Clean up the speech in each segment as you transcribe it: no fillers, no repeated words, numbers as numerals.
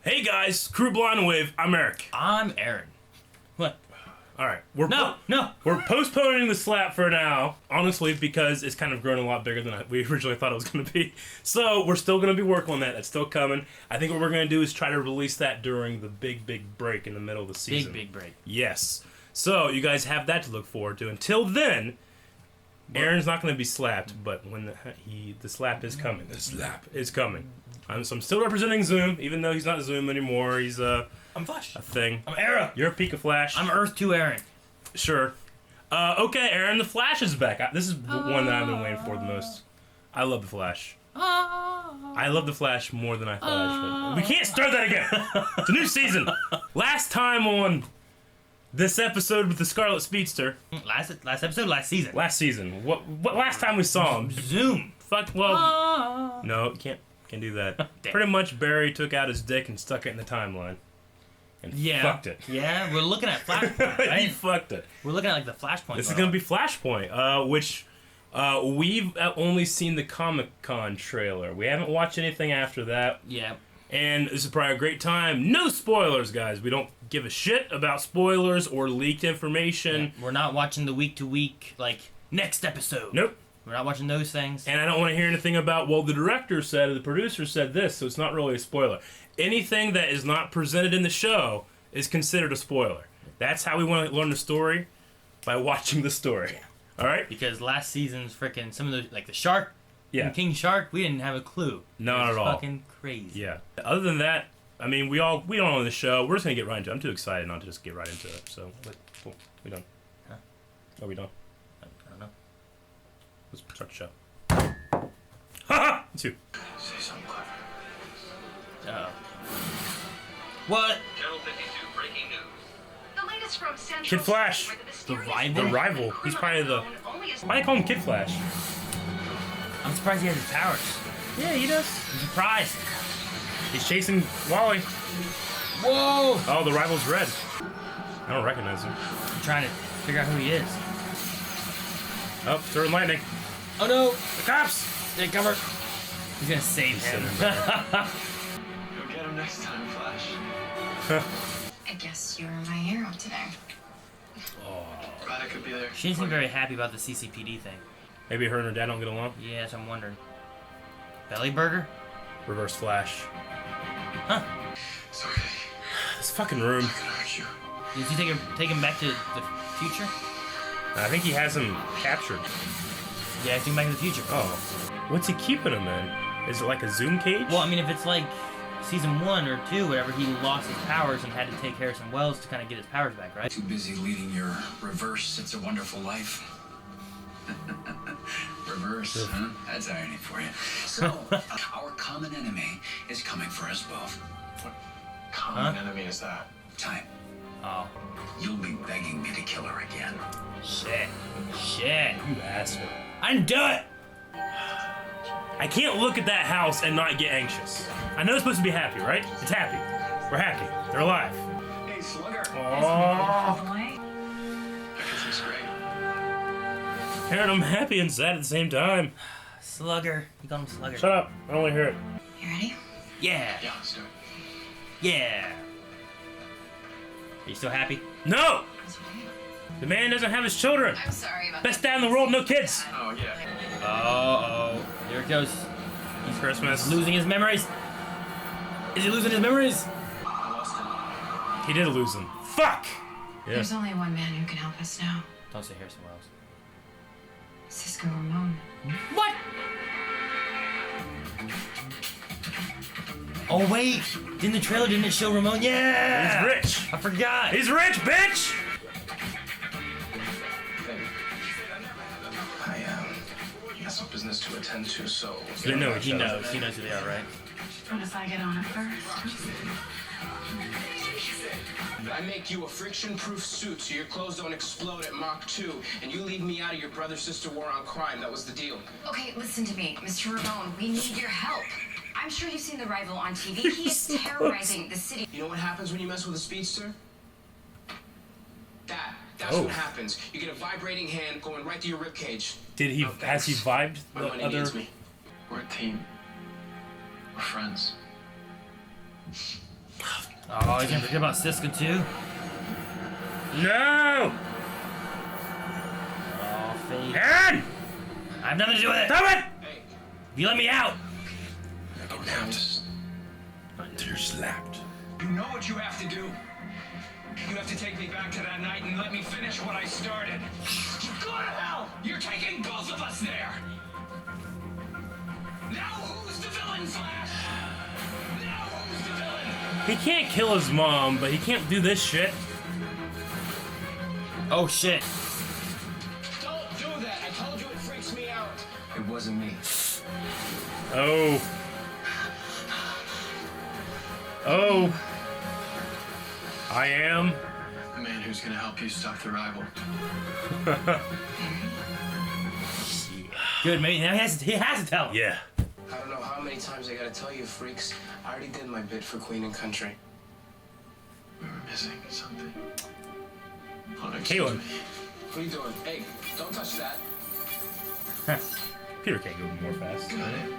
Hey guys, Crew Blind Wave, I'm Eric. I'm Aaron. What? Alright, We're postponing the slap for now, honestly, because it's kind of grown a lot bigger than we originally thought it was going to be. So, we're still going to be working on that. That's still coming. I think what we're going to do is try to release that during the big break in the middle of the season. Big break. Yes. So, you guys have that to look forward to. Until then, Aaron's not going to be slapped, but when the slap is coming. The slap is coming. I'm still representing Zoom, even though he's not Zoom anymore. He's I'm Flash. a thing. I'm Era. You're a Pika Flash. I'm Earth 2 Aaron. Sure. Okay, Aaron, the Flash is back. This is the one that I've been waiting for the most. I love the Flash. I love the Flash more than I thought I should. We can't start that again. It's a new season. Last time on this episode with the Scarlet Speedster. Last episode, last season. Last season. What last time we saw him? Zoom. Fuck. Well, no, can't do that. Damn. Pretty much, Barry took out his dick and stuck it in the timeline. And fucked it. Yeah, we're looking at Flashpoint, right? He fucked it. We're looking at like the Flashpoint. This is going to be Flashpoint, which we've only seen the Comic-Con trailer. We haven't watched anything after that. Yeah. And this is probably a great time. No spoilers, guys. We don't give a shit about spoilers or leaked information. Yeah. We're not watching the week-to-week, like, next episode. Nope. We're not watching those things. And I don't want to hear anything about, well, the director said or the producer said this, so it's not really a spoiler. Anything that is not presented in the show is considered a spoiler. That's how we want to learn the story, by watching the story. All right? Because last season's freaking some of the, like the shark, Yeah. King Shark, we didn't have a clue. Not at all. Fucking crazy. Yeah. Other than that, I mean, we don't know the show. We're just gonna get right into it. I'm too excited not to just get right into it. So, cool. We done. Huh? Are we done? I don't know. Let's start the show. Ha ha! It's you. Say something clever. What? Channel 52 breaking news. The latest from Central Kid Flash. City, where The mysterious rival? The rival. He's probably the. Why do you call him Kid Flash? I'm surprised he has his powers. Yeah, he does. I'm surprised. He's chasing Wally. Whoa! Oh, the rival's red. I don't recognize him. I'm trying to figure out who he is. Oh, throwing lightning. Oh no! The cops! Take cover. He's gonna save him. You'll get him next time, Flash. I guess you're my hero today. Glad I could be there. She didn't seem very happy about the CCPD thing. Maybe her and her dad don't get along. Yes, I'm wondering. Belly burger? Reverse Flash. Huh? It's okay. This fucking room. I'm not gonna hurt you. Did you take him back to the future? I think he has him captured. Yeah, take him back to the future. Oh. What's he keeping him in? Is it like a Zoom cage? Well, I mean, if it's like season 1 or 2, whatever, he lost his powers and had to take Harrison Wells to kind of get his powers back, right? Too busy leading your reverse It's a Wonderful Life. Reverse, huh? That's irony for you. So, our common enemy is coming for us both. What common enemy is that? Time. Oh. You'll be begging me to kill her again. Shit. You asshole. I didn't do it! I can't look at that house and not get anxious. I know it's supposed to be happy, right? It's happy. We're happy. They're alive. Hey, Slugger. Oh. Everything's great. Aaron, I'm happy and sad at the same time. Slugger. You call him Slugger. Shut up. I don't want to hear it. You ready? Yeah. Yeah, let's do it. Yeah. Are you still happy? No! What's your name? The man doesn't have his children. I'm sorry about Best dad in the world, no kids. Oh, yeah. Uh-oh. Here it goes. It's Christmas. Losing his memories. Is he losing his memories? I lost him. He did lose them. Fuck! Yeah. There's only one man who can help us now. Don't say Harrison Wells. Cisco Ramon. What? Oh wait! In the trailer, didn't it show Ramon? Yeah! He's rich. I forgot! He's rich, bitch! Baby. I have some business to attend to, so... They know each He other. knows. He knows who they are, right? What if I get on it first? I make you a friction-proof suit so your clothes don't explode at Mach 2, and you leave me out of your brother-sister war on crime. That was the deal. Okay, listen to me, Mr. Ramon. We need your help. I'm sure you've seen the rival on TV. He is terrorizing the city. You know what happens when you mess with a speedster? That's Oh. what happens. You get a vibrating hand going right to your ribcage. Did he? Oh, Has he thanks. vibed My the money other? needs me. We're a team. We're friends. Oh, he's gonna forget about Siska too? No! Oh, fate. Aaron! I have nothing to do with it! Stop it! Hey, If you let me out! You're slapped. You know what you have to do. You have to take me back to that night and let me finish what I started. Go to hell! You're taking both of us there! Now who's the villain, Flash? Now who's the villain? He can't kill his mom, but he can't do this shit. Oh shit. don't do that. I told you it freaks me out. It wasn't me. Oh. Oh. I am. The man who's gonna help you stop the rival. Good, maybe now he has to tell him. Yeah. I don't know how many times I gotta tell you, freaks. I already did my bit for Queen and Country. We were missing something. Caleb. What are you doing? Hey, don't touch that. Peter can't go more fast. Got it.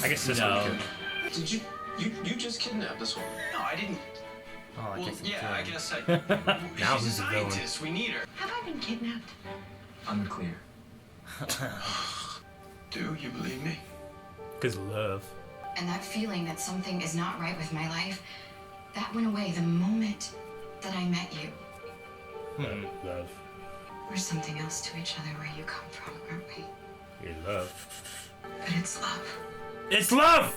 I guess this No. one could. Did you just kidnapped this one? No, I didn't. Oh, I Well, guess he yeah, I could. guess I. Now She's who's a the villain? scientist. We need her. Have I been kidnapped? Unclear. Do you believe me? Because love. And that feeling that something is not right with my life, that went away the moment that I met you. Love. We're something else to each other where you come from, aren't we? Your love. But it's love. It's love!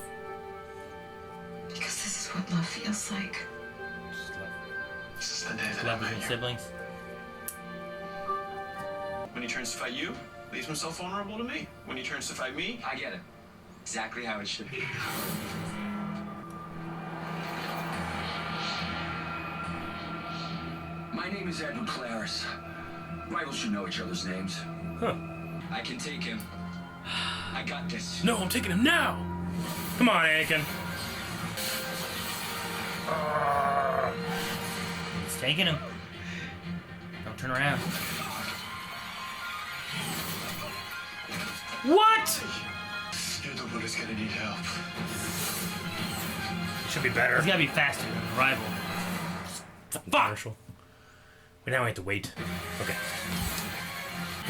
Because this is what love feels like. Just love. This is the day that Love I met between you. siblings. When he turns to fight you, leaves himself vulnerable to me. When he turns to fight me, I get it. Exactly how it should be. My name is Edward Claris. Rivals should know each other's names. Huh. I can take him. I got this. No, I'm taking him now! Come on, Anakin. He's taking him. Don't turn around. What? you're the one who's gonna need help. Should be better. He's gotta be faster than the rival. Fuck! We now have to wait. Okay.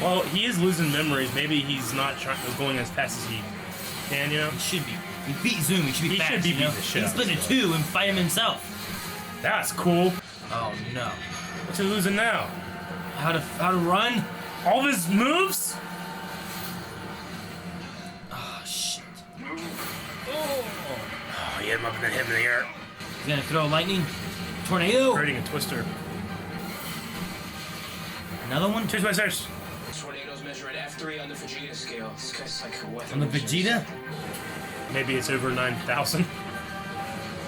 Well, he is losing memories. Maybe he's not going as fast as he can, you know? He should be. He beat Zoom. He should be He fast. should be you know? beating the shit He out can split of into two and fight him himself. That's cool. Oh no. What's he losing now? How to run? All of his moves? Oh shit. Oh, he hit him up in the air. He's gonna throw lightning. Tornado. Creating a twister. Another one. Twist my stairs. Tornadoes measure at F3 on the Vegeta scale. This guy's like a weapon. On the Vegeta. Maybe it's over 9,000.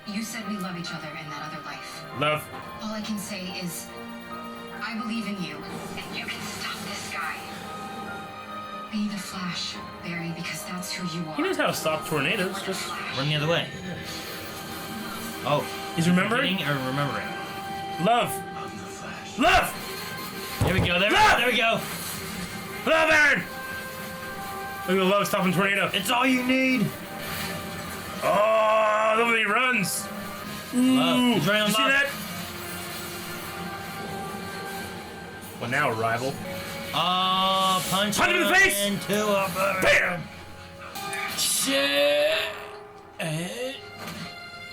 You said we love each other in that other life. Love. All I can say is, I believe in you, and you can stop this guy. Be the Flash, Barry, because that's who you He are. knows how to stop tornadoes. Just Run the other way. Oh, he's remembering. forgetting or remembering? Love. I'm the Flash. Love. There we go. There we Love! go. There we go. Love, Aaron. Look at the love stopping tornado. It's all you need. Oh, look at he runs. Love. He's running on You see love. that? Well, now, rival. Punch Punch him in the face! into a bird. Bam! Shit.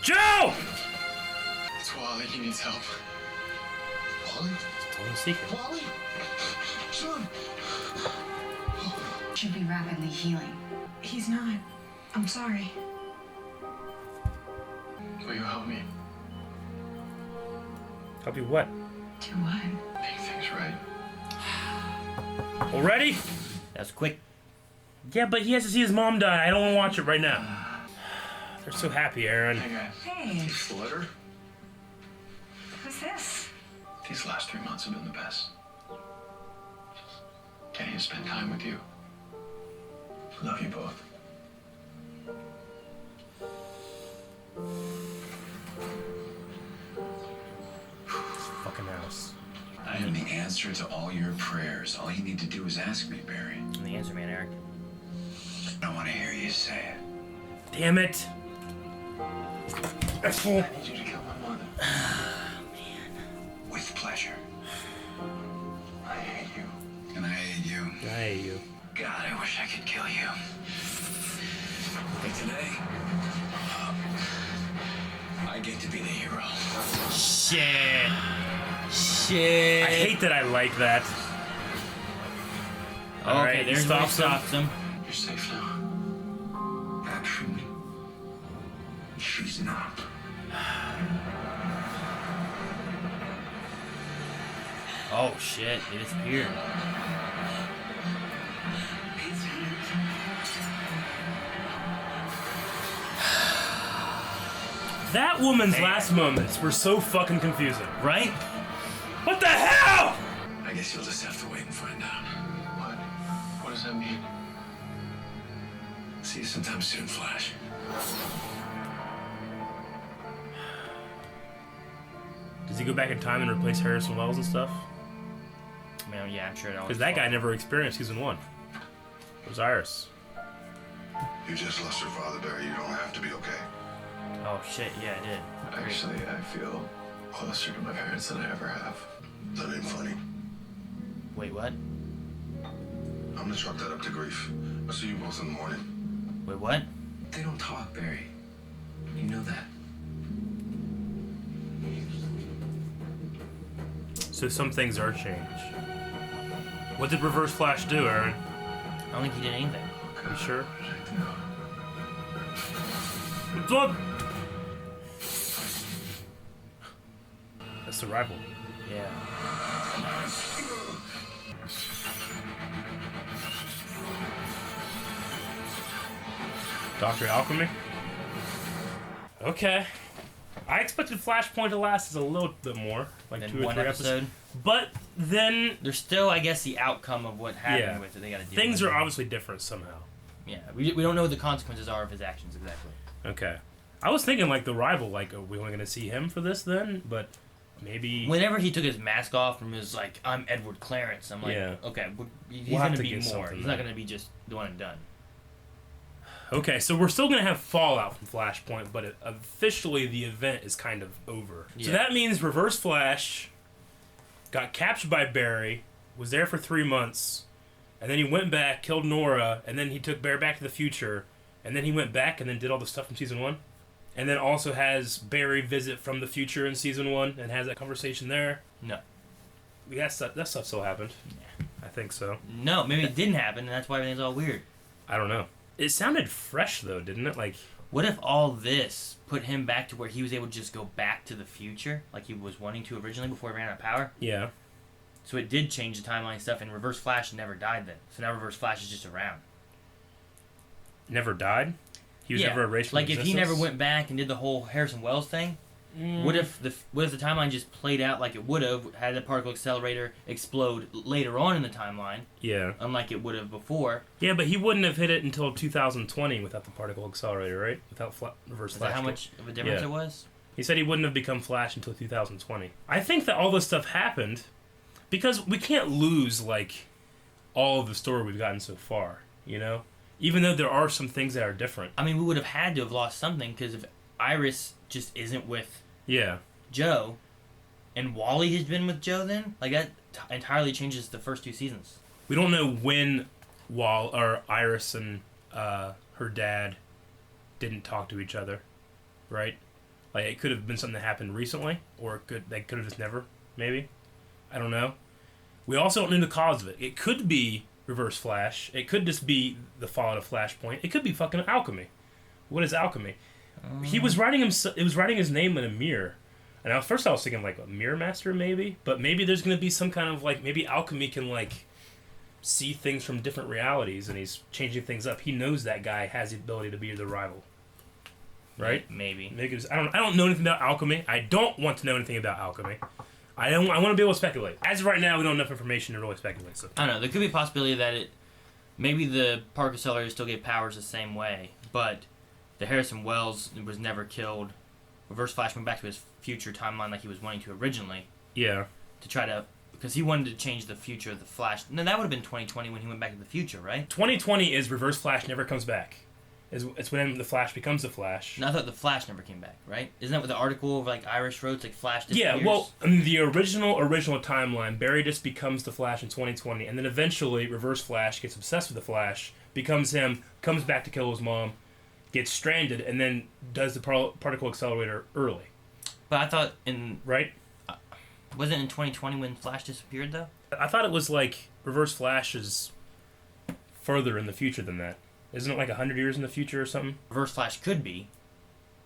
Joe! It's Wally. He needs help. Wally? Told him a secret. Wally? Son! Should be rapidly healing. He's not. I'm sorry. Will you help me Help you what? Do what? make things right? Already? That's quick. Yeah, but he has to see his mom die. I don't want to watch it right now. They're so happy, Aaron. Hey guys. Hey, Flutter? who's this? These last 3 months have been the best. Getting to spend time with you. Love you both. Fucking house. I am the answer to all your prayers. All you need to do is ask me, Barry. I'm the answer man, Eric. I don't want to hear you say it. Damn it. Asshole. I need you to kill my mother. With pleasure. I hate you. And I hate you. I hate you. God, I wish I could kill you. But today, I get to be the hero. Shit. I hate that I like that. Okay, Alright, there's where he stops him. You're safe now. Actually, she's not. Oh shit, they disappeared. That woman's last moments were so fucking confusing. Right? What the hell? I guess you'll just have to wait and find out. What? What does that mean? See you sometime soon, Flash. Does he go back in time and replace Harrison Wells and stuff? Man, yeah, I'm sure it always. Because that guy never experienced season 1. It was Iris. You just lost your father, Barry. You don't have to be okay. Oh shit, yeah, I did. Actually, I feel closer to my parents than I ever have. That ain't funny. Wait, what? I'm gonna chalk that up to grief. I'll see you both in the morning. Wait, what? They don't talk, Barry. You know that. So some things are changed. What did Reverse Flash do, Aaron? I don't think he did anything. You sure? Blood! That's the rival. Yeah. Dr. Alchemy? Okay. I expected Flashpoint to last as a little bit more, like Then 2 or one 3 episode. episodes. But then There's still, I guess, the outcome of what happened Yeah. with it. They gotta deal things with are it. obviously different somehow. Yeah, we don't know what the consequences are of his actions exactly. Okay. I was thinking like the rival, like, are we only gonna see him for this then? But maybe Whenever he took his mask off and was like, "I'm Edward Clarence," I'm like, Yeah. okay, he's We'll have gonna to be get more. something He's there. not gonna be just the one and done. Okay, so we're still gonna have fallout from Flashpoint, but officially the event is kind of over. So Yeah. that means Reverse Flash got captured by Barry, was there for 3 months, and then he went back, killed Nora, and then he took Barry back to the future, and then he went back and then did all the stuff from season 1, and then also has Barry visit from the future in season 1 and has that conversation there. No, That stuff still happened. I think so. no, maybe it didn't happen, and that's why everything's all weird. I don't know. It sounded fresh though, didn't it? Like, What if all this put him back to where he was able to just go back to the future, like he was wanting to originally before he ran out of power? yeah. So it did change the timeline stuff, and Reverse Flash never died then. So now Reverse Flash is just around. Never died? He was Yeah, never erased from like if he existence? never went back and did the whole Harrison Wells thing, what if the timeline just played out like it would have had the particle accelerator explode later on in the timeline, Yeah. unlike it would have before? Yeah, but he wouldn't have hit it until 2020 without the particle accelerator, right? Without Reverse Is Flash. that how much of a difference Yeah. it was? He said he wouldn't have become Flash until 2020. I think that all this stuff happened because we can't lose, like, all of the story we've gotten so far, you know? Even though there are some things that are different. I mean, we would have had to have lost something because if Iris just isn't with Yeah. Joe, and Wally has been with Joe, then like that entirely changes the first 2 seasons. We don't know when Iris and her dad didn't talk to each other, right? Like, it could have been something that happened recently, or they could have just never, maybe. I don't know. We also don't know the cause of it. It could be Reverse Flash. It could just be the fallout of Flashpoint. It could be fucking alchemy. What is alchemy? He was writing it was writing his name in a mirror. And at first I was thinking, like, a mirror master, maybe? But maybe there's going to be some kind of, like, maybe alchemy can, like, see things from different realities, and he's changing things up. He knows that guy has the ability to be the rival. Right? Maybe. Maybe I don't know anything about alchemy. I don't want to know anything about alchemy. I want to be able to speculate. As of right now, we don't have enough information to really speculate. So. I don't know. There could be a possibility that maybe the particle accelerator still gave powers the same way, but the Harrison Wells was never killed. Reverse Flash went back to his future timeline like he was wanting to originally. Yeah. To try to, because he wanted to change the future of the Flash. No, that would have been 2020 when he went back to the future, right? 2020 is Reverse Flash never comes back. It's when the Flash becomes the Flash. And I thought the Flash never came back, right? Isn't that what the article of like Iris wrote? It's like Flash disappears? Yeah, well, in the original timeline, Barry just becomes the Flash in 2020, and then eventually Reverse Flash gets obsessed with the Flash, becomes him, comes back to kill his mom, gets stranded, and then does the particle accelerator early. But I thought Right? wasn't it in 2020 when Flash disappeared though? I thought it was like Reverse Flash is further in the future than that. Isn't it like 100 years in the future or something? Reverse Flash could be,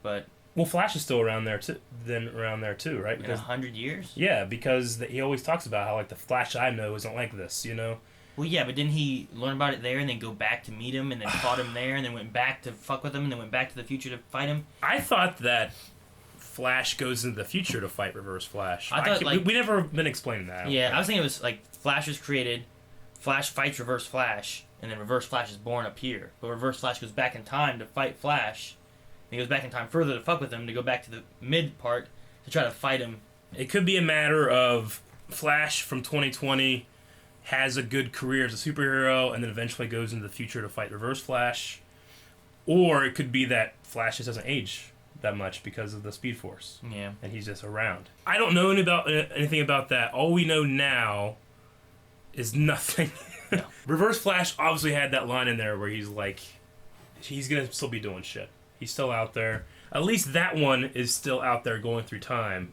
but Well, Flash is still around there too, right? in 100 years? Yeah, because he always talks about how like the Flash I know isn't like this, you know. Well, yeah, but didn't he learn about it there and then go back to meet him and then fought him there and then went back to fuck with him and then went back to the future to fight him? I thought that Flash goes into the future to fight Reverse Flash. I thought, like- we never been explaining that. Yeah, I was thinking it was like Flash was created, Flash fights Reverse Flash, and then Reverse Flash is born up here. But Reverse Flash goes back in time to fight Flash, and he goes back in time further to fuck with him to go back to the mid part to try to fight him. It could be a matter of Flash from 2020 has a good career as a superhero and then eventually goes into the future to fight Reverse Flash. Or it could be that Flash just doesn't age that much because of the Speed Force. Yeah. And he's just around. I don't know anything about that. All we know now is nothing. No. Reverse Flash obviously had that line in there where he's like, he's going to still be doing shit. He's still out there. At least that one is still out there going through time.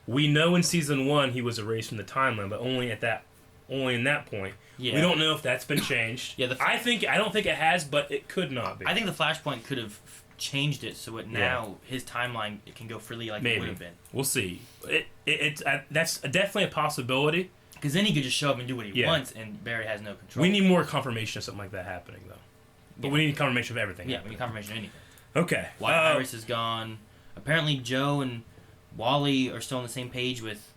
We know in season 1 he was erased from the timeline, but only in that point. Yeah. We don't know if that's been changed. Yeah, I don't think it has, but it could not be. I think the Flashpoint could have changed it so it now his timeline it can go freely like it would have been. We'll see. That's definitely a possibility. Because then he could just show up and do what he Yeah. wants, and Barry has no control. We need more confirmation of something like that happening, though. But we need confirmation of everything. Yeah, we need confirmation of anything. Okay. Why Iris is gone. Apparently Joe and Wally are still on the same page with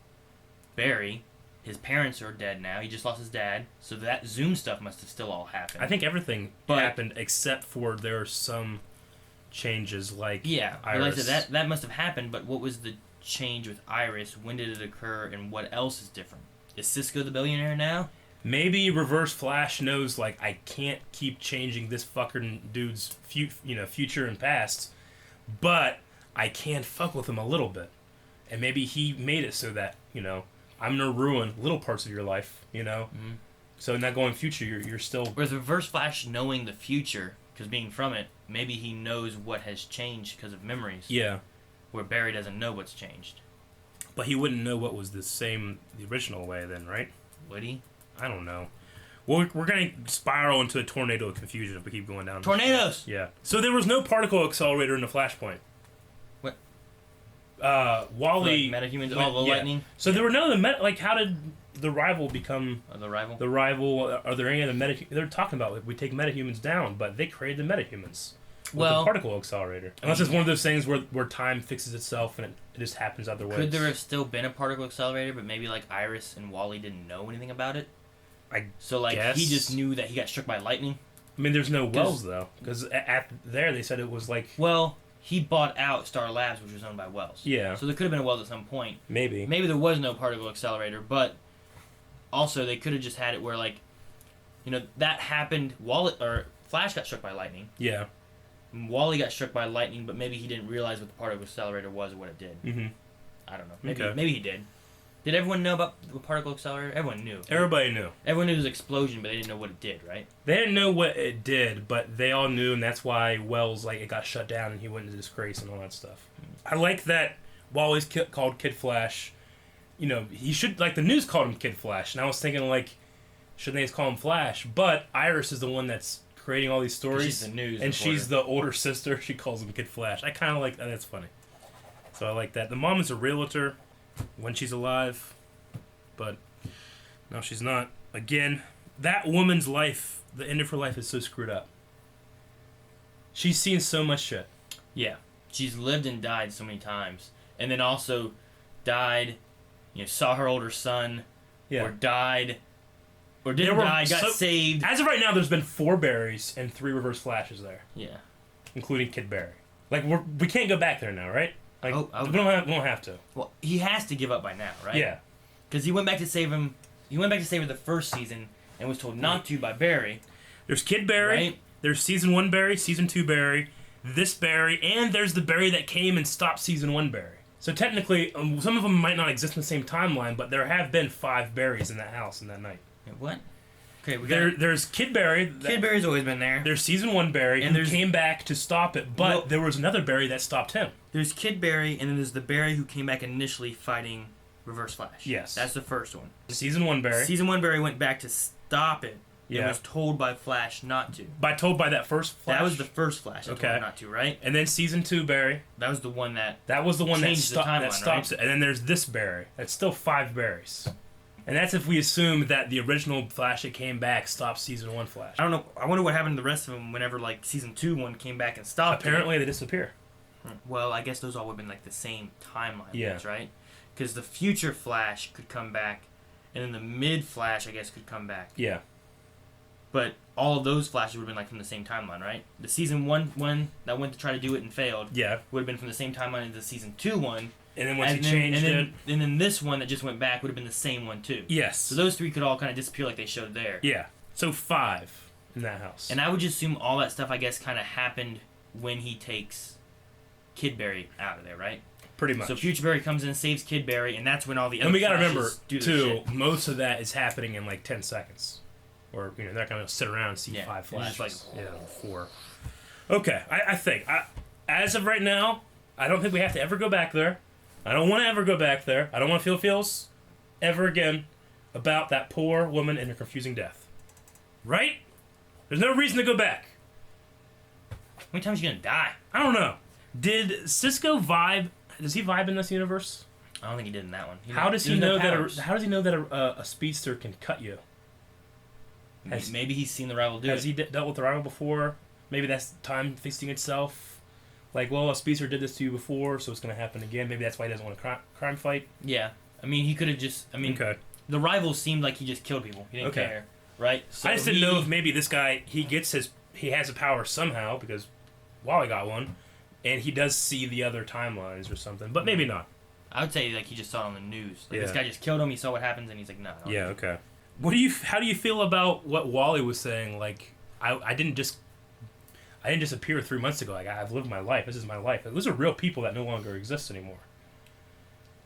Barry. His parents are dead now. He just lost his dad. So that Zoom stuff must have still all happened. I think everything But- happened except for there are some changes like Yeah, Iris. but like I said, that must have happened, but what was the change with Iris? When did it occur, and what else is different? Is Cisco the billionaire now? Maybe Reverse Flash knows, like, I can't keep changing this fucking dude's future and past, but I can fuck with him a little bit. And maybe he made it so that, I'm going to ruin little parts of your life, Mm-hmm. So not going future, you're still... With Reverse Flash knowing the future, because being from it, maybe he knows what has changed because of memories. Yeah. Where Barry doesn't know what's changed. But he wouldn't know what was the original way then, right? Would he? I don't know. Well, we're going to spiral into a tornado of confusion if we keep going down. Tornadoes! Yeah. So there was no particle accelerator in the Flashpoint. What? Wally... Like metahumans, all the lightning? So there were none of the... how did the rival become... The rival? The rival... Are there any other metahumans... They're talking about, we take metahumans down, but they created the metahumans. With the particle accelerator. Unless it's one of those things where time fixes itself and it just happens other ways. Could there have still been a particle accelerator, but maybe like Iris and Wally didn't know anything about it? guess. He just knew that he got struck by lightning? I mean, there's no Wells, though. Because at there, they said it was like... Well, he bought out Star Labs, which was owned by Wells. Yeah. So there could have been a Wells at some point. Maybe. Maybe there was no particle accelerator, but also they could have just had it where, like, that happened. Flash got struck by lightning. Yeah. Wally got struck by lightning, but maybe he didn't realize what the particle accelerator was or what it did. Mm-hmm. I don't know. Maybe he did. Did everyone know about the particle accelerator? Everyone knew. Everybody knew. Everyone knew it was an explosion, but they didn't know what it did, right? They didn't know what it did, but they all knew, and that's why Wells, it got shut down and he went into disgrace and all that stuff. I like that Wally's called Kid Flash. He should, the news called him Kid Flash, and I was thinking, shouldn't they just call him Flash? But Iris is the one that's creating all these stories. She's the news and reporter. she's the older sister. She calls him Kid Flash. I kind of like that. That's funny. So I like that. The mom is a realtor when she's alive, but no, she's not. Again, that woman's life, the end of her life is so screwed up. She's seen so much shit. Yeah. She's lived and died so many times. And then also died, saw her older son, or died, or didn't die, got saved. As of right now, there's been 4 Barrys and 3 Reverse Flashes there. Yeah. Including Kid Barry. We can't go back there now, right? We don't have to. Well, he has to give up by now, right? Yeah. Because he went back to save him. He went back to save her the first season and was told not to by Barry. There's Kid Barry. Right? There's season 1 Barry, season 2 Barry, this Barry, and there's the Barry that came and stopped season 1 Barry. So technically, some of them might not exist in the same timeline, but there have been 5 Barrys in that house in that night. What? Okay, There's Kid Barry. Kid Barry's always been there. There's season 1 Barry, and who came back to stop it, but there was another Barry that stopped him. There's Kid Barry, and then there's the Barry who came back initially fighting Reverse Flash. Yes. That's the first one. Season 1 Barry. Season 1 Barry went back to stop it. Yeah. And was told by Flash not to. Told by that first Flash? That was the first Flash that told him not to, right? And then season 2 Barry. That was the one that that stops right? it. And then there's this Barry. That's still 5 Barrys. And that's if we assume that the original Flash that came back stopped season 1 Flash. I don't know. I wonder what happened to the rest of them whenever like season 2 one came back and stopped. Apparently they disappear. Well, I guess those all would have been like the same timeline, yeah. Right? Because the future Flash could come back, and then the mid Flash, I guess, could come back. Yeah. But all of those Flashes would have been like from the same timeline, right? The season 1 one that went to try to do it and failed. Yeah. Would have been from the same timeline as the season 2 one. And then once he changed it. And then this one that just went back would have been the same one too. Yes. So those 3 could all kind of disappear like they showed there. Yeah. So 5 in that house. And I would just assume all that stuff, I guess, kind of happened when he takes Kid Barry out of there, right? Pretty much. So Future Barry comes in, saves Kid Barry, and that's when all the other And we gotta Flashes remember, too, most of that is happening in like 10 seconds. Or, they're not gonna sit around and see 5 Flashes. Just like, 4. Okay, I think. As of right now, I don't think we have to ever go back there. I don't want to ever go back there. I don't want to feel feels ever again about that poor woman and her confusing death. Right? There's no reason to go back. How many times are you gonna die? I don't know. Did Cisco vibe? Does he vibe in this universe? I don't think he did in that one. How does he know that a speedster can cut you? Maybe he's seen the rival do it. Has he dealt with the rival before? Maybe that's time fixing itself. Like, well, a speedster did this to you before, so it's going to happen again. Maybe that's why he doesn't want a crime fight. Yeah. I mean, he could have just... I mean, the rival seemed like he just killed people. He didn't care. Right? So I just didn't know if maybe this guy, he has a power somehow, because Wally got one, and he does see the other timelines or something. But maybe not. I would say, like, he just saw it on the news. Like, this guy just killed him, he saw what happens, and he's like, no. Yeah, okay. How do you feel about what Wally was saying? Like, I didn't just appear 3 months ago. Like, I've lived my life. This is my life. Like, those are real people that no longer exist anymore.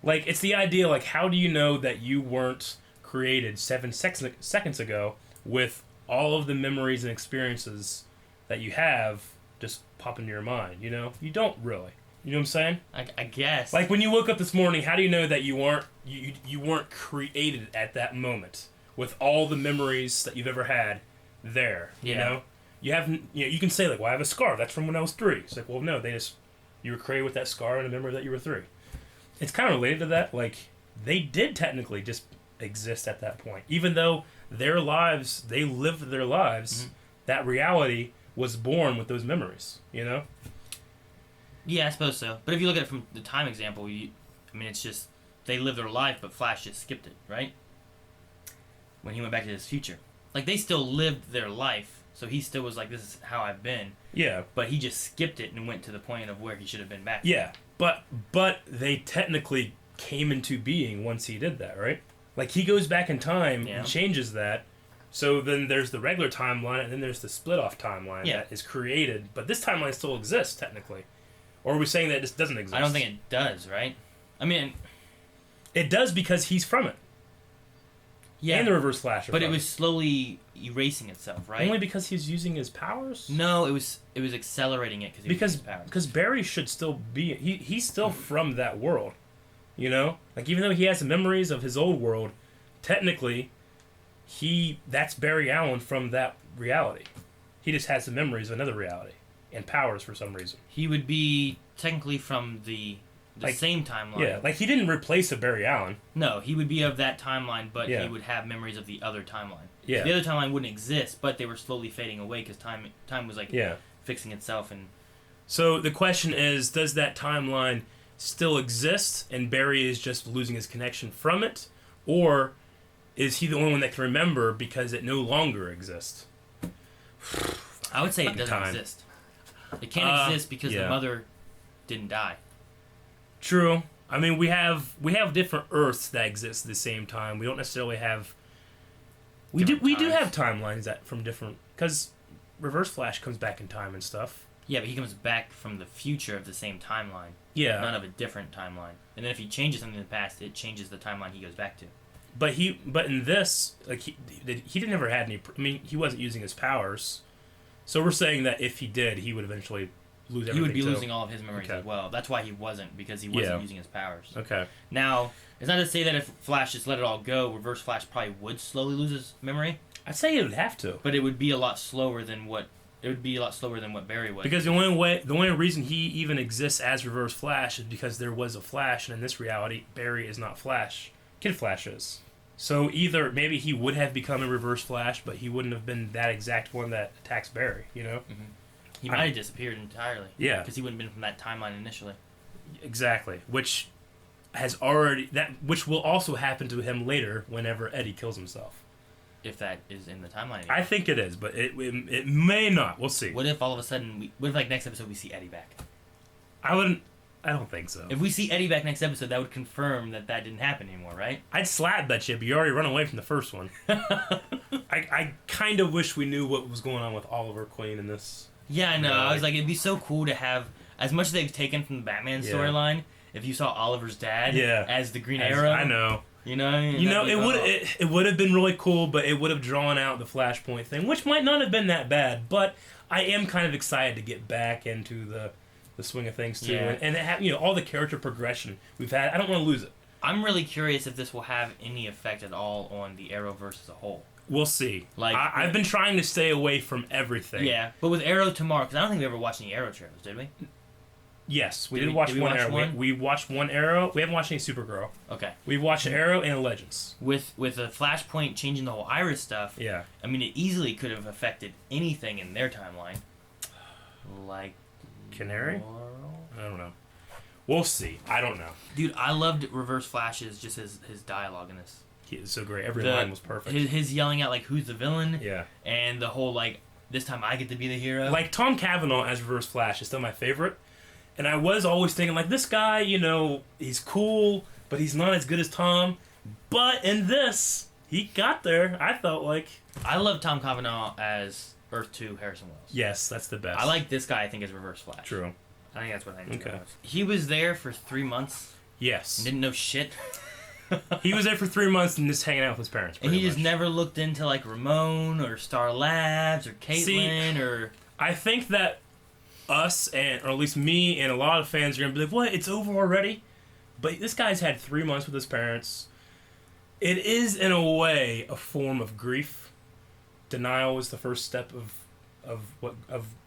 Like, it's the idea, like, how do you know that you weren't created 7 seconds ago with all of the memories and experiences that you have just pop into your mind, you know? You don't really. You know what I'm saying? I guess. Like, when you woke up this morning, how do you know that you weren't created at that moment with all the memories that you've ever had there, you know? You can say, like, well, I have a scar. That's from when I was 3. It's like, well, no, you were created with that scar and a memory that you were 3. It's kind of related to that. Like, they did technically just exist at that point. Even though they lived their lives, that reality was born with those memories, you know? Yeah, I suppose so. But if you look at it from the time example, it's just, they lived their life, but Flash just skipped it, right? When he went back to his future. Like, they still lived their life. So he still was like, this is how I've been. Yeah. But he just skipped it and went to the point of where he should have been back. Yeah. But they technically came into being once he did that, right? Like, he goes back in time and changes that. So then there's the regular timeline, and then there's the split-off timeline that is created. But this timeline still exists, technically. Or are we saying that this doesn't exist? I don't think it does, right? I mean... It does because he's from it. Yeah. And the Reverse Flash. But it was slowly erasing itself, right? Only because he's using his powers? No, it was accelerating it because his powers. Because Barry should still be... He's still from that world. You know? Like, even though he has the memories of his old world, technically, that's Barry Allen from that reality. He just has the memories of another reality. And powers for some reason. He would be technically from the same timeline. Yeah, like he didn't replace a Barry Allen. No, he would be of that timeline, but he would have memories of the other timeline. Yeah. So the other timeline wouldn't exist, but they were slowly fading away because time was like fixing itself. And so the question is, does that timeline still exist and Barry is just losing his connection from it? Or is he the only one that can remember because it no longer exists? I would say it doesn't exist. It can't exist because the mother didn't die. True. I mean, we have different Earths that exist at the same time. We don't necessarily have. We do have timelines that from different, because Reverse Flash comes back in time and stuff. Yeah, but he comes back from the future of the same timeline. Yeah. None of a different timeline. And then if he changes something in the past, it changes the timeline he goes back to. But in this, like he didn't ever had any. I mean, he wasn't using his powers. So we're saying that if he did, he would eventually lose everything. He would be too. losing all of his memories as well. That's why he wasn't, because he wasn't using his powers. Okay. Now, it's not to say that if Flash just let it all go, Reverse Flash probably would slowly lose his memory. I'd say it would have to. But it would be a lot slower than what Barry was. Because the only reason he even exists as Reverse Flash is because there was a Flash, and in this reality, Barry is not Flash. Kid Flash is. So either maybe he would have become a Reverse Flash, but he wouldn't have been that exact one that attacks Barry. You know. Mm-hmm. He might have disappeared entirely. Yeah. Because he wouldn't have been from that timeline initially. Exactly. Which will also happen to him later whenever Eddie kills himself. If that is in the timeline anymore. I think it is, but it may not. We'll see. What if all of a sudden what if like next episode we see Eddie back? I don't think so. If we see Eddie back next episode, that would confirm that didn't happen anymore, right? I'd slap that shit, but you already run away from the first one. I kind of wish we knew what was going on with Oliver Queen in this. Yeah, I know. I was like, it'd be so cool to have, as much as they've taken from the Batman storyline, if you saw Oliver's dad as the Green Arrow. I know. You know, it would have been really cool, but it would have drawn out the Flashpoint thing, which might not have been that bad. But I am kind of excited to get back into the swing of things too, and have, all the character progression we've had. I don't want to lose it. I'm really curious if this will have any effect at all on the Arrowverse as a whole. We'll see. Like I've been trying to stay away from everything. Yeah, but with Arrow tomorrow, because I don't think we ever watched any Arrow trailers, did we? Yes, we did watch one Arrow. We watched one Arrow. We haven't watched any Supergirl. Okay. We've watched Arrow and Legends. With a Flashpoint changing the whole Iris stuff. Yeah. I mean, it easily could have affected anything in their timeline. Like Canary? I don't know. We'll see. I don't know. Dude, I loved Reverse Flash's just his dialogue in this. He is so great. Every line was perfect. His yelling out like, "Who's the villain?" Yeah. And the whole like, "This time I get to be the hero." Like Tom Cavanaugh as Reverse Flash is still my favorite. And I was always thinking, like, this guy, he's cool, but he's not as good as Tom. But in this, he got there, I felt like. I love Tom Cavanaugh as Earth 2 Harrison Wells. Yes, that's the best. I like this guy, I think, as Reverse Flash. True. I think that's what I think. Okay. He was there for 3 months. Yes. And didn't know shit. He was there for 3 months and just hanging out with his parents. And he just never looked into, like, Ramon or Star Labs or Caitlin or... I think that us, or at least me and a lot of fans are going to be like, what, it's over already? But this guy's had 3 months with his parents. It is, in a way, a form of grief. Denial is the first step of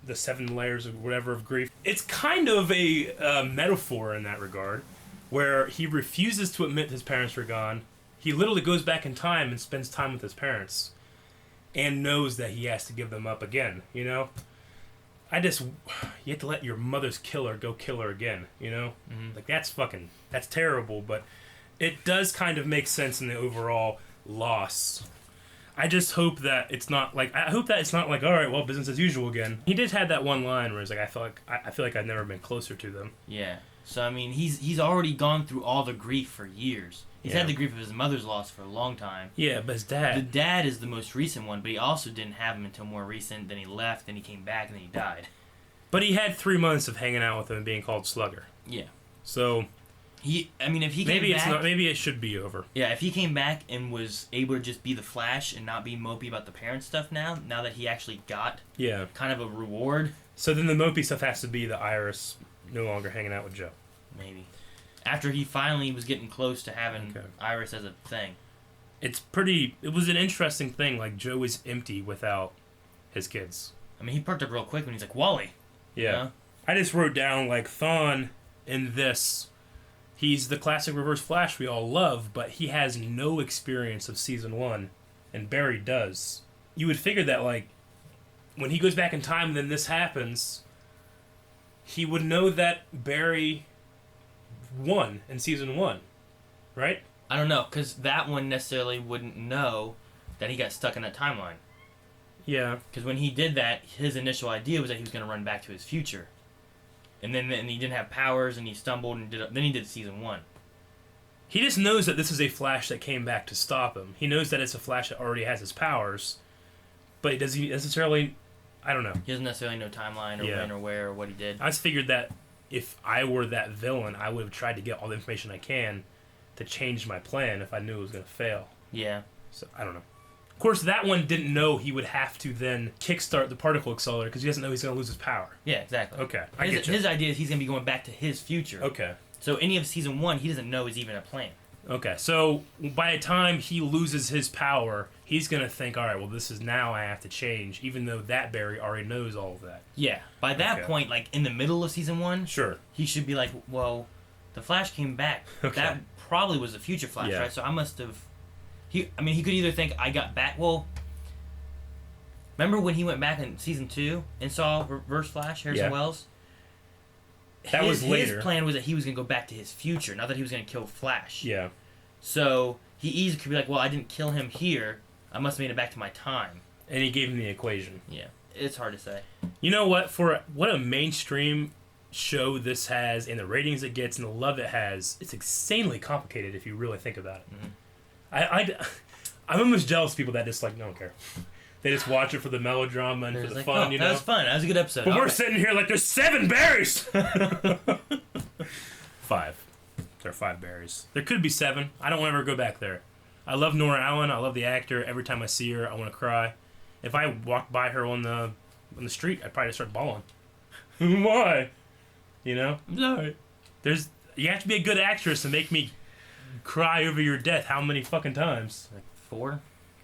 the 7 layers or whatever of grief. It's kind of a metaphor in that regard, where he refuses to admit his parents are gone. He literally goes back in time and spends time with his parents, and knows that he has to give them up again, you have to let your mother's killer go kill her again, Mm-hmm. Like, that's terrible, but it does kind of make sense in the overall loss. I just hope that it's not like, all right, well, business as usual again. He did have that one line where he's like, I feel like I've never been closer to them. Yeah. So, I mean, he's already gone through all the grief for years. He's had the grief of his mother's loss for a long time. Yeah, but his dad. The dad is the most recent one, but he also didn't have him until more recent. Then he left, then he came back, and then he died. But he had 3 months of hanging out with him and being called Slugger. Yeah. So... if he maybe came back... maybe it should be over. Yeah, if he came back and was able to just be the Flash and not be mopey about the parent stuff now that he actually got kind of a reward... So then the mopey stuff has to be the Iris no longer hanging out with Joe. Maybe. After he finally was getting close to having Iris as a thing. It was an interesting thing, like Joe is empty without his kids. I mean, he perked up real quick when he's like, Wally! Yeah. I just wrote down, like, Thawne in this, he's the classic Reverse Flash we all love, but he has no experience of Season 1, and Barry does. You would figure that, like, when he goes back in time and then this happens, he would know that Barry won in Season 1, right? I don't know, because that one necessarily wouldn't know that he got stuck in that timeline. Yeah. Because when he did that, his initial idea was that he was going to run back to his future. And then he didn't have powers, and he stumbled, and then he did Season 1. He just knows that this is a Flash that came back to stop him. He knows that it's a Flash that already has his powers, but does he necessarily... I don't know. He doesn't necessarily know timeline or Yeah. when or where or what he did. I just figured that if I were that villain, I would have tried to get all the information I can to change my plan if I knew it was going to fail. Yeah. So, I don't know. Of course, that one didn't know he would have to then kickstart the particle accelerator because he doesn't know he's going to lose his power. Yeah, exactly. Okay, I get you. His idea is he's going to be going back to his future. Okay. So any of season 1, he doesn't know is even a plan. Okay, so by the time he loses his power, he's going to think, all right, well, this is now I have to change, even though that Barry already knows all of that. Yeah. By that Okay. point, like in the middle of season 1, Sure. he should be like, well, the Flash came back. Okay. That probably was the future Flash, Yeah. right? So I must have... He could either think I got back... Well, remember when he went back in season 2 and saw Reverse Flash, Harrison Yeah. Wells? That was later. His plan was that he was going to go back to his future, not that he was going to kill Flash. Yeah. So he easily could be like, well, I didn't kill him here. I must have made it back to my time. And he gave him the equation. Yeah. It's hard to say. You know what? For what a mainstream show this has, and the ratings it gets, and the love it has, it's insanely complicated if you really think about it. Mm-hmm. I'm almost jealous of people that just like don't care. They just watch it for the melodrama and They're for just the like, fun, oh, you that know. was fun. That was a good episode. But All we're right. sitting here like there's 7 berries. 5. There are 5 berries. There could be 7. I don't want to ever go back there. I love Nora Allen. I love the actor. Every time I see her, I want to cry. If I walked by her on the street, I'd probably start bawling. Why? You know? I'm sorry. You have to be a good actress to make me cry over your death. How many fucking times? Like 4?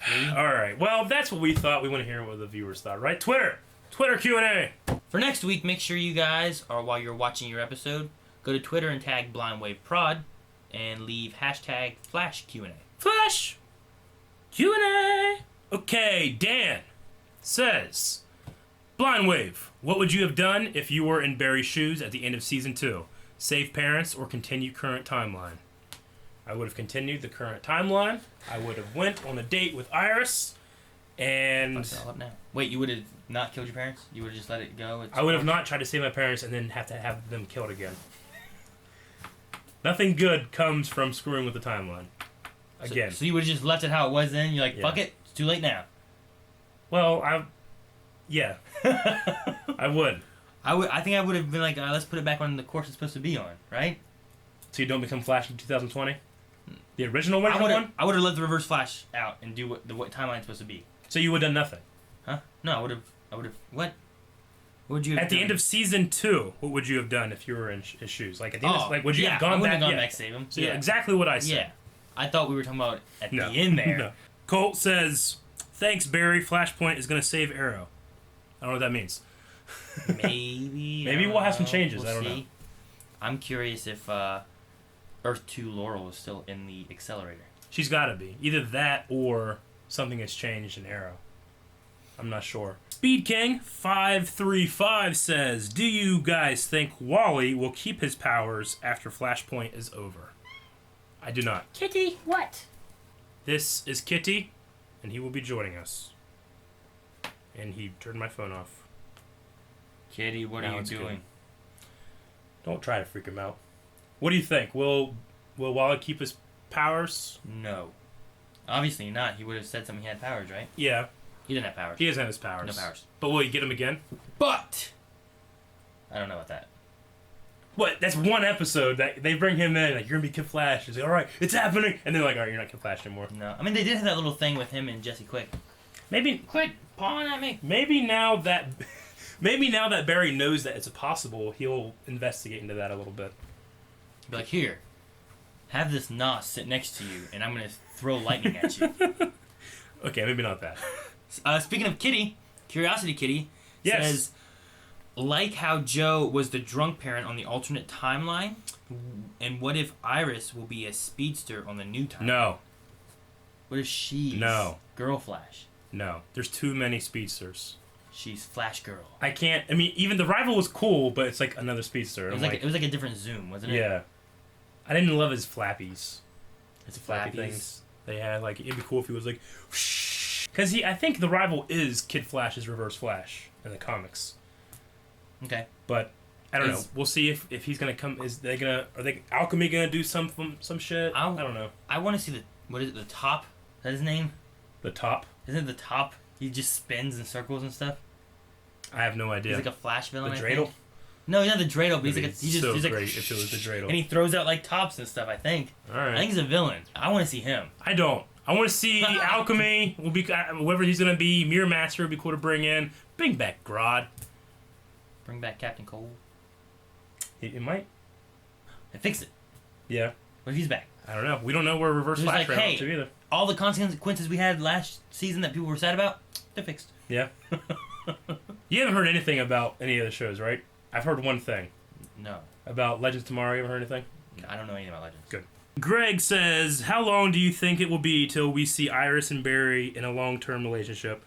3? All right. Well, that's what we thought. We want to hear what the viewers thought, right? Twitter Q&A. For next week, make sure you guys, or while you're watching your episode, go to Twitter and tag BlindWaveProd and leave hashtag FlashQA. Flash Q&A. Okay, Dan says, Blind Wave, what would you have done if you were in Barry's shoes at the end of season 2? Save parents or continue current timeline? I would have continued the current timeline. I would have went on a date with Iris, and Fuck it all up now. Wait, you would have not killed your parents? You would have just let it go? I would have not tried to save my parents and then have to have them killed again. Nothing good comes from screwing with the timeline. Again. So you would have just left it how it was then? You're like, Yeah. fuck it, it's too late now. Well, yeah. I would. I think I would have been like, let's put it back on the course it's supposed to be on, right? So you don't become Flash in 2020? The original one? I would have let the Reverse Flash out and do what timeline's supposed to be. So you would have done nothing? Huh? No, I would have, what? What would you have At the done? end of season 2, what would you have done if you were in his shoes? Like, at the end of, like, would you have I gone wouldn't back? have gone Yeah. back to save him. So yeah. exactly what I said. Yeah. I thought we were talking about at No. the end there. No. Colt says, thanks, Barry. Flashpoint is going to save Arrow. I don't know what that means. Maybe. Maybe we'll have some changes. We'll I don't see. know. I'm curious if Earth 2 Laurel is still in the accelerator. She's got to be. Either that or something has changed in Arrow. I'm not sure. Speed King 535 says, do you guys think Wally will keep his powers after Flashpoint is over? I do not. Kitty, what? This is Kitty, and he will be joining us. And he turned my phone off. Kitty, what Now are you it's doing? good. Don't try to freak him out. What do you think? Will Wally keep his powers? No. Obviously not. He would have said something he had powers, right? Yeah, He didn't have powers. he doesn't have his powers. No powers. But will he get them again? But I don't know about that. What? That's one episode that they bring him in. Like, you're gonna be Kid Flash. He's like, all right, it's happening. And they're like, all right, you're not Kid Flash anymore. No. I mean, they did have that little thing with him and Jesse Quick. Maybe Quit pawing at me. Maybe now that Barry knows that it's possible, he'll investigate into that a little bit. Be like, here, have this Nos sit next to you, and I'm gonna throw lightning at you. Okay, maybe not that. Speaking of Kitty, Curiosity Kitty Yes. says, like how Joe was the drunk parent on the alternate timeline, and what if Iris will be a speedster on the new timeline? No. What if she's No. Girl Flash? No. There's too many speedsters. She's Flash Girl. I can't. I mean, even the rival was cool, but it's like another speedster. It was like a different zoom, wasn't it? yeah. I didn't love his flappies. It's Flappy flappies. things they had. Like, it'd be cool if he was like, because I think the rival is Kid Flash's Reverse Flash in the comics. Okay. But I don't know. Is- We'll see if he's gonna come. Are they Alchemy gonna do some shit? I don't know. I want to see the top. Is that his name? The top. Isn't it the top? He just spins in circles and stuff. I have no idea. He's like a Flash villain. The I dreidel? think. No, he's not the dreidel, but he's like he's so just like great if it was the dreidel. and he throws out like tops and stuff. I think. All right. I think he's a villain. I want to see him. I don't. I want to see Alchemy. Will be whoever he's gonna be. Mirror Master would be cool to bring in. Bring back Grodd. Bring back Captain Cold. It might. And fix it. Yeah. What if he's back? I don't know. We don't know where Reverse He's Flash like, ran hey, up to either. all the consequences we had last season that people were sad about, they're fixed. Yeah. You haven't heard anything about any of the shows, right? I've heard one thing. No. About Legends of Tomorrow. You haven't heard anything? I don't know anything about Legends. Good. Greg says, how long do you think it will be till we see Iris and Barry in a long-term relationship?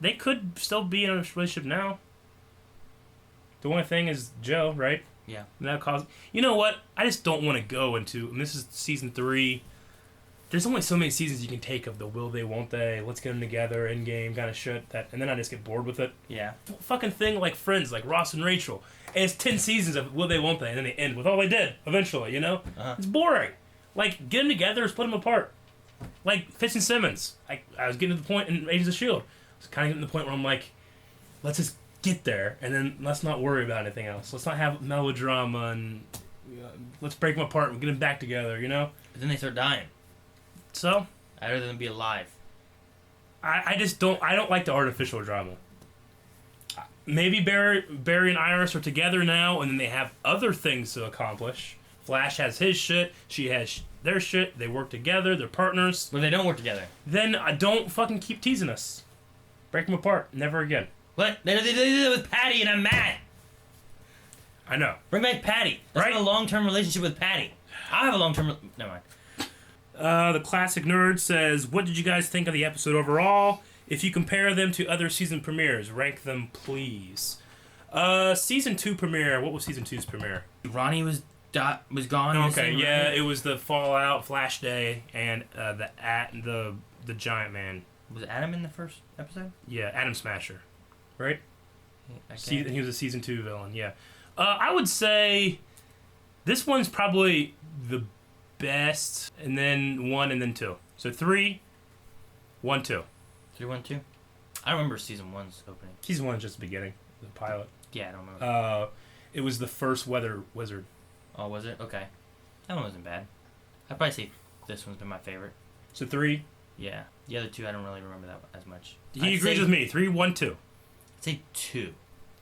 They could still be in a relationship now. The only thing is Joe, right? Yeah. And that cause. You know what? I just don't want to go into. And this is season 3. There's only so many seasons you can take of the will they, won't they, let's get them together, end game kind of shit. And then I just get bored with it. Yeah. Fucking thing like Friends, like Ross and Rachel. And it's 10 seasons of will they, won't they, and then they end with all they did eventually. You know, It's boring. Like get them together or split them apart. Like Fitz and Simmons. I was getting to the point in Agents of S.H.I.E.L.D. I was kind of getting to the point where I'm like, let's just get there, and then let's not worry about anything else. Let's not have melodrama, and let's break them apart and get them back together, you know? But then they start dying. So? I'd rather than be alive. I just don't, I don't like the artificial drama. Maybe Barry and Iris are together now, and then they have other things to accomplish. Flash has his shit, she has their shit, they work together, they're partners. But they don't work together. Then don't fucking keep teasing us. Break them apart, never again. What? They did it with Patty, and I'm mad. I know. Bring back Patty. Let's have a long-term relationship with Patty. I have a long-term... Never mind. The Classic Nerd says, what did you guys think of the episode overall? If you compare them to other season premieres, rank them, please. Season 2 premiere. What was season 2's premiere? Ronnie was gone. Okay, yeah, it was the Fallout, Flash Day, and the Giant Man. Was Adam in the first episode? Yeah, Adam Smasher. Right? Okay. He was a season 2 villain, yeah. I would say this one's probably the best, and then 1, and then 2. So 3, 1, 2. 3, 1, 2? I remember season 1's opening. Season 1 is just the beginning, the pilot. Yeah, I don't remember. It was the first weather wizard. Oh, was it? Okay. That one wasn't bad. I'd probably say this one's been my favorite. So 3? Yeah. The other 2, I don't really remember that as much. He agrees with me. 3, 1, 2. I'd say 2.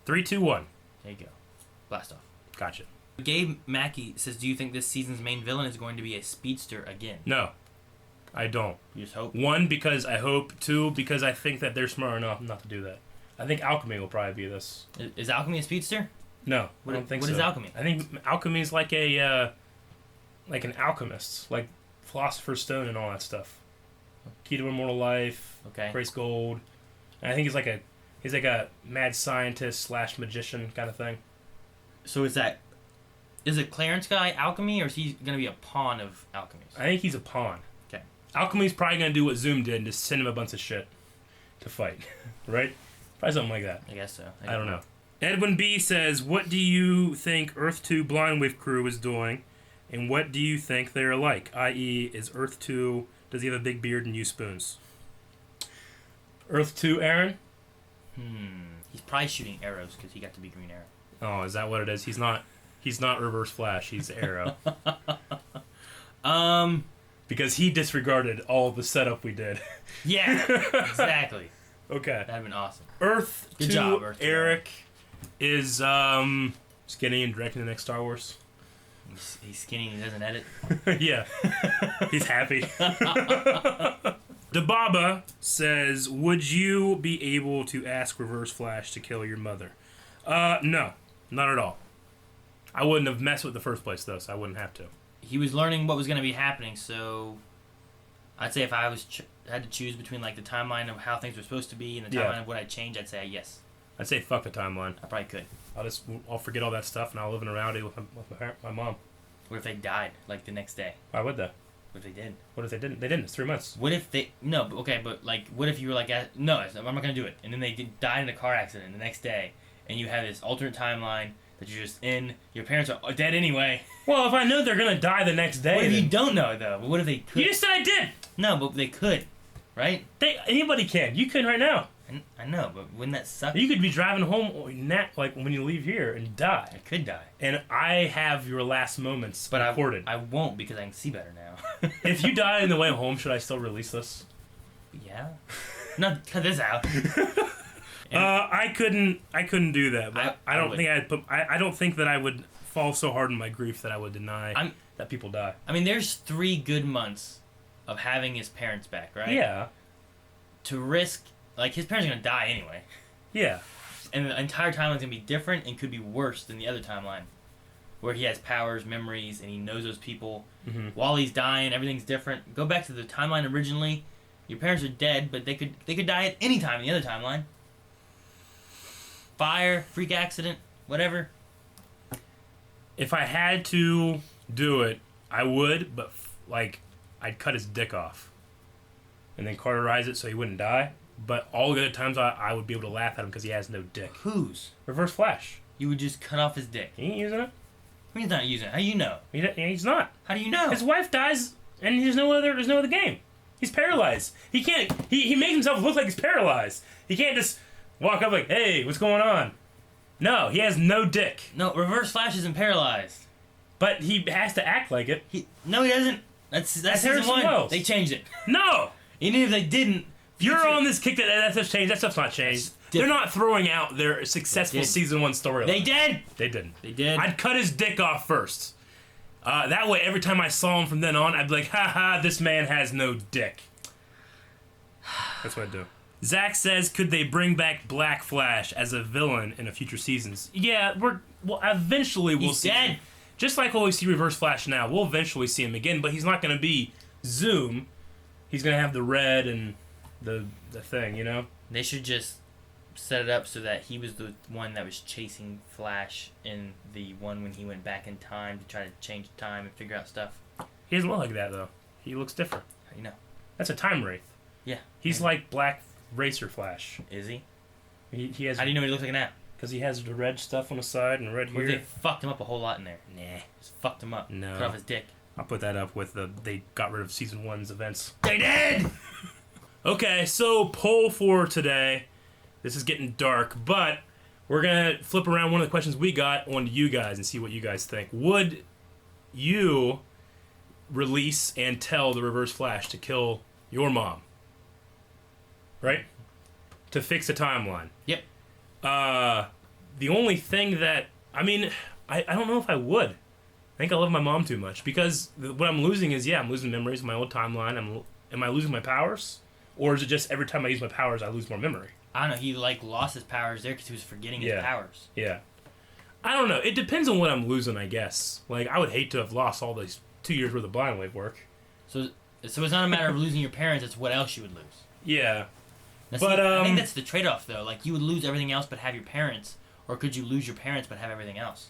3, 2, 1. There you go. Blast off. Gotcha. Gabe Mackey says, do you think this season's main villain is going to be a speedster again? No. I don't. You just hope? 1, because I hope. 2, because I think that they're smart enough not to do that. I think Alchemy will probably be this. Is Alchemy a speedster? No, I don't think so. What is Alchemy? I think Alchemy is like a, like an alchemist, like Philosopher's Stone and all that stuff. Key to Immortal Life. Okay. Grace Gold. And I think he's like a mad scientist / magician kind of thing. So is it Clarence guy Alchemy, or is he going to be a pawn of Alchemy's? I think he's a pawn. Okay. Alchemy's probably going to do what Zoom did and just send him a bunch of shit to fight. Right? Probably something like that. I guess so. I don't know. Edwin B says, what do you think Earth 2 Blind Wave crew is doing, and what do you think they're like? I.e., is Earth 2, does he have a big beard and use spoons? Earth 2, Aaron? He's probably shooting arrows because he got to be Green Arrow. Oh, is that what it is? He's not Reverse Flash, he's Arrow. Because he disregarded all the setup we did. Yeah, exactly. Okay. That'd been awesome. Earth Good 2, job, Earth 2. Eric is skinny and directing the next Star Wars. He's skinny and he doesn't edit. Yeah. He's happy. Dababa says, would you be able to ask Reverse Flash to kill your mother? No. Not at all. I wouldn't have messed with the first place, though, so I wouldn't have to. He was learning what was going to be happening, so I'd say if I was had to choose between like the timeline of how things were supposed to be and the timeline of what I'd change, I'd say yes. I'd say fuck the timeline. I probably could. I'll forget all that stuff and I'll live in a rowdy with my mom. What if they died like the next day? Why would they? What if they did? What if they didn't? They didn't. It's 3 months. What if they... No, but okay, but like, what if you were like, no, I'm not going to do it. And then they died in a car accident the next day, and you have this alternate timeline that you're just in. Your parents are dead anyway. Well, if I know they're going to die the next day... What if then... you don't know, though? But what if they could? You just said I did! No, but they could, right? Anybody can. You can right now. I know, but wouldn't that suck? You could be driving home like when you leave here and die. I could die. And I have your last moments recorded. I won't because I can see better now. If you die on the way home, should I still release this? Yeah. Not cut this out. I couldn't do that. But I don't would. think I don't think that I would fall so hard in my grief that I would deny that people die. I mean, there's 3 good months of having his parents back, right? Yeah. To risk, like, his parents are gonna die anyway. Yeah. And the entire timeline's gonna be different and could be worse than the other timeline, where he has powers, memories, and he knows those people. Mm-hmm. While he's dying, everything's different. Go back to the timeline originally. Your parents are dead, but they could die at any time in the other timeline. Fire, freak accident, whatever. If I had to do it, I would, but I'd cut his dick off, and then cauterize it so he wouldn't die. But all the other times I would be able to laugh at him because he has no dick. Whose? Reverse Flash. You would just cut off his dick. He ain't using it. He's not using it. How do you know? He's not. How do you know? His wife dies, and there's no other game. He's paralyzed. He can't. He makes himself look like he's paralyzed. He can't just walk up like, "Hey, what's going on?" No, he has no dick. No, Reverse Flash isn't paralyzed. But he has to act like it. No, he doesn't. That's season Harrison 1. Wells. They changed it. No. Even if they didn't. You're on this kick that stuff's changed. That stuff's not changed. They're not throwing out their successful season 1 storyline. They did. They didn't. They did. I'd cut his dick off first. That way, every time I saw him from then on, I'd be like, "Ha, this man has no dick." That's what I'd do. Zach says, could they bring back Black Flash as a villain in a future seasons? Yeah, eventually we'll see. He's dead. Him. Just like when we see Reverse Flash now, we'll eventually see him again, but he's not going to be Zoom. He's going to have the red and the thing, you know? They should just set it up so that he was the one that was chasing Flash in the one when he went back in time to try to change time and figure out stuff. He doesn't look like that, though. He looks different. How do you know? That's a time wraith. Yeah. He's like Black Racer Flash. Is he? He has. How do you know what he looks like now? Because he has the red stuff on the side and red Or here. they fucked him up a whole lot in there? Nah. Just fucked him up. No. Cut off his dick. I'll put that up with they got rid of season 1's events. They did! Okay, so poll for today. This is getting dark, but we're going to flip around one of the questions we got onto you guys and see what you guys think. Would you release and tell the Reverse Flash to kill your mom? Right? To fix a timeline. Yep. The only thing that... I mean, I don't know if I would. I think I love my mom too much. Because what I'm losing is, I'm losing memories of my old timeline. Am I losing my powers? Or is it just every time I use my powers, I lose more memory? I don't know. He, lost his powers there because he was forgetting his powers. Yeah. I don't know. It depends on what I'm losing, I guess. Like, I would hate to have lost all these 2 years worth of blind wave work. So it's not a matter of losing your parents. It's what else you would lose. Yeah. Now, But, I think that's the trade-off, though. Like, you would lose everything else but have your parents. Or could you lose your parents but have everything else?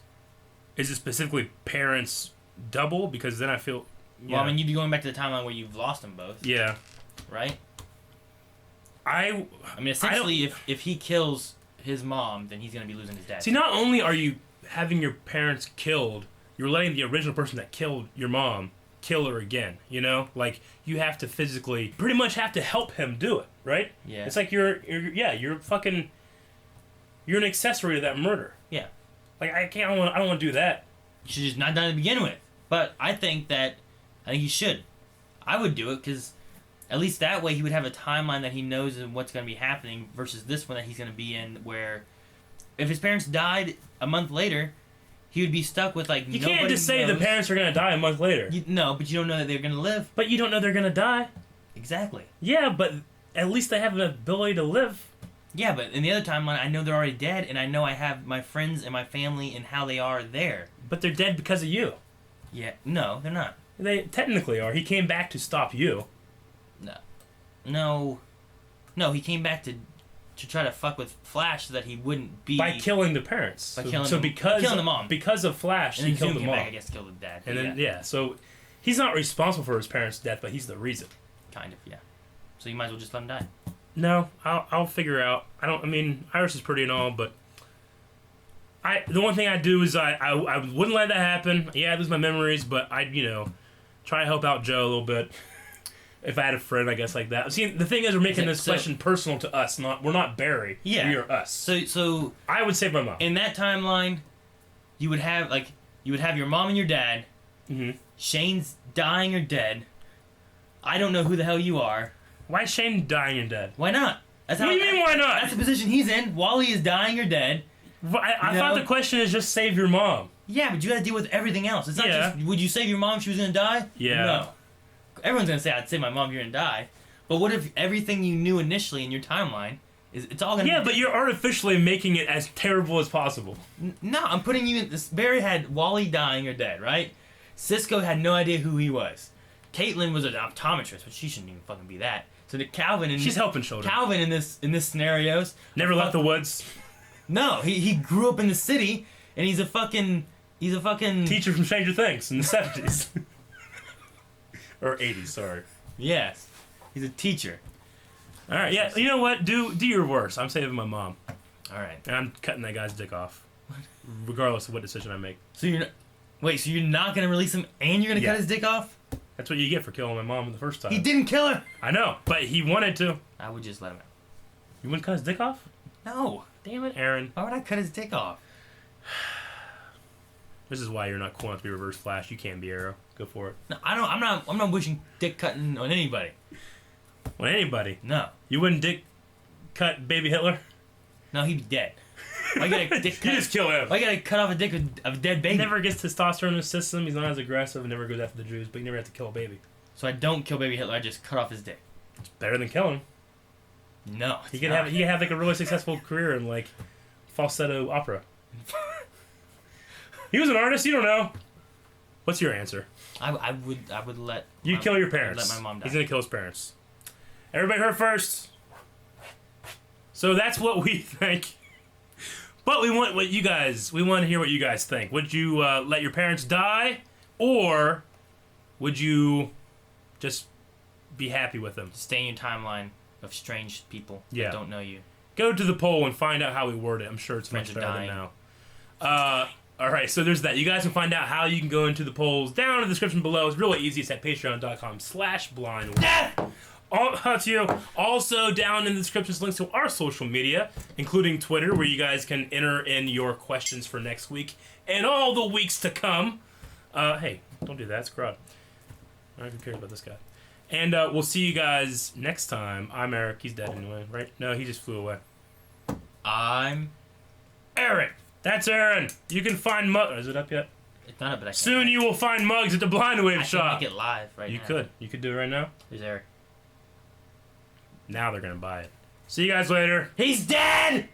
Is it specifically parents double? Because then I feel... Yeah. Well, I mean, you'd be going back to the timeline where you've lost them both. Yeah. Right? I mean, essentially, if he kills his mom, then he's going to be losing his dad. See, not only are you having your parents killed, you're letting the original person that killed your mom kill her again, you know? Like, you have to physically, pretty much have to help him do it, right? Yeah. It's like you're fucking, you're an accessory to that murder. Yeah. Like, I don't want to do that. You should just not done it to begin with. But I think he should. I would do it because at least that way he would have a timeline that he knows what's going to be happening versus this one that he's going to be in where if his parents died a month later, he would be stuck with You can't just say the parents are going to die a month later. No, but you don't know that they're going to live. But you don't know they're going to die. Exactly. Yeah, but at least they have an ability to live. Yeah, but in the other timeline, I know they're already dead, and I know I have my friends and my family and how they are there. But they're dead because of you. Yeah, no, they're not. They technically are. He came back to stop you. No, he came back to try to fuck with Flash so that he wouldn't be... By killing the parents. Killing the mom. Because of Flash, and he killed the mom. Back, I guess, killed the dad. And then, so he's not responsible for his parents' death, but he's the reason. Kind of, yeah. So you might as well just let him die. No, I'll figure out. Iris is pretty and all, but the one thing I do is I wouldn't let that happen. Yeah, I lose my memories, but I'd, try to help out Joe a little bit. If I had a friend, I guess, like that. See, the thing is, we're making this question personal to us. We're not Barry. Yeah. We are us. So I would save my mom. in that timeline, you would have your mom and your dad. Mm-hmm. Shane's dying or dead. I don't know who the hell you are. Why is Shane dying and dead? Why not? That's What do you mean, why not? That's the position he's in. Wally is dying or dead. I thought the question is just save your mom. Yeah, but you gotta deal with everything else. It's not just, would you save your mom if she was gonna die? Yeah. No. Everyone's gonna say, I'd save my mom if you're gonna die. But what if everything you knew initially in your timeline, it's all gonna Yeah, but you're artificially making it as terrible as possible. No, I'm putting you in this. Barry had Wally dying or dead, right? Cisco had no idea who he was. Caitlin was an optometrist, but she shouldn't even fucking be that. So the Calvin and She's helping children. Calvin in this scenarios. Never left the woods. No, he grew up in the city and he's a fucking Teacher from Stranger Things in the 70s. Or 80s, sorry. Yes. He's a teacher. Alright, yeah, you know what? Do your worst. I'm saving my mom. Alright. And I'm cutting that guy's dick off. Regardless of what decision I make. So you're not gonna release him and you're gonna cut his dick off? That's what you get for killing my mom the first time. He didn't kill her! I know, but he wanted to. I would just let him out. You wouldn't cut his dick off? No. Damn it, Aaron. Why would I cut his dick off? This is why you're not cool enough to be Reverse Flash. You can be Arrow. Go for it. No, I'm not wishing dick cutting on anybody. On anybody. No. You wouldn't dick cut baby Hitler? No, he'd be dead. Why you gotta dick cut? You just kill him. Why you gotta cut off a dick of a dead baby? He never gets testosterone in his system. He's not as aggressive and never goes after the Jews, but you never have to kill a baby. So I don't kill baby Hitler, I just cut off his dick. It's better than killing him. No. He can have like a really successful career in like falsetto opera. He was an artist, you don't know. What's your answer? I would let You kill your parents. Let my mom die. He's gonna kill his parents. Everybody heard first. So that's what we think. But we want to hear what you guys think. Would you let your parents die, or would you just be happy with them? Stay in your timeline of strange people Yeah. that don't know you. Go to the poll and find out how we word it. I'm sure it's Friends much are better than dying. now. All right, so there's that. You guys can find out how you can go into the polls down in the description below. It's really easy. It's at patreon.com/blindwolf. That's you. Also, down in the description is links to our social media, including Twitter, where you guys can enter in your questions for next week and all the weeks to come. Hey, don't do that. It's crud. I don't even care about this guy. And we'll see you guys next time. I'm Eric. He's dead anyway, right? No, he just flew away. I'm Aaron. That's Aaron. You can find mugs. Is it up yet? It's not up, but I can't. Soon you will find mugs at the Blind Wave I shop. can make it live right now. You could. You could do it right now. There's Eric. Now they're going to buy it. See you guys later. He's dead!